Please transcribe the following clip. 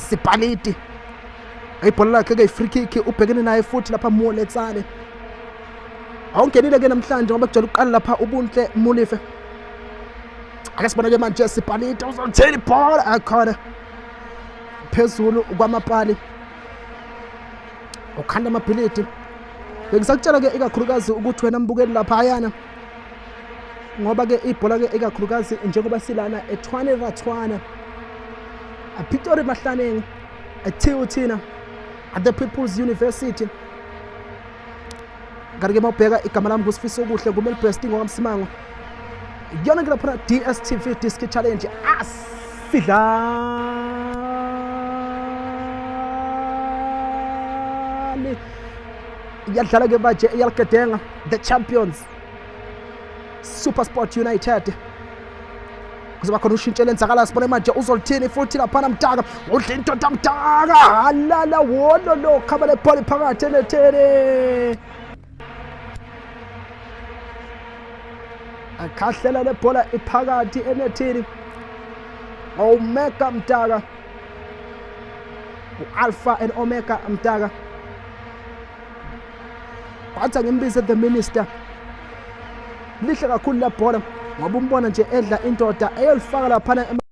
Sipaliti ayibhola lakhe ke free kick ubhekene naye futhi lapha Moletsane awungenile ke namhlanje ngoba kujela uqala lapha ubunhle Mulife ake sibona ke manje Sipaliti uzothela ibhola akhona phezulu kwamapali ukhanda amabhilidi bengisakutshela ke ikakhulukazi ukuthi wena mbukeli lapha ayana ngoba ke ibhola ke ikakhulukazi njengoba silana eTshwane raTshwane aPitori Mahlaneng eTheothina at the People's University ngake mawubheka igama lami kusifiso okuhle kuMelbest ngokamsimango yona ngilapha DSTV Diski Challenge asidlali yadlala ke baje yalgedenga the champions Supersport United kuzoba khona ushintsho lenzakala sibone manje uzolithini futhi lapha Mtaka udla indoda Mtaka halala wolo lo khabale bhola phakathi enethele akhahlela le bhola iphakathi enethini Omega Mtaka Alpha and Omega Mtaka bathi ngimbize the minister lihle kakhulu la bhola ngoba umbona nje edla indoda eyolifaka lapha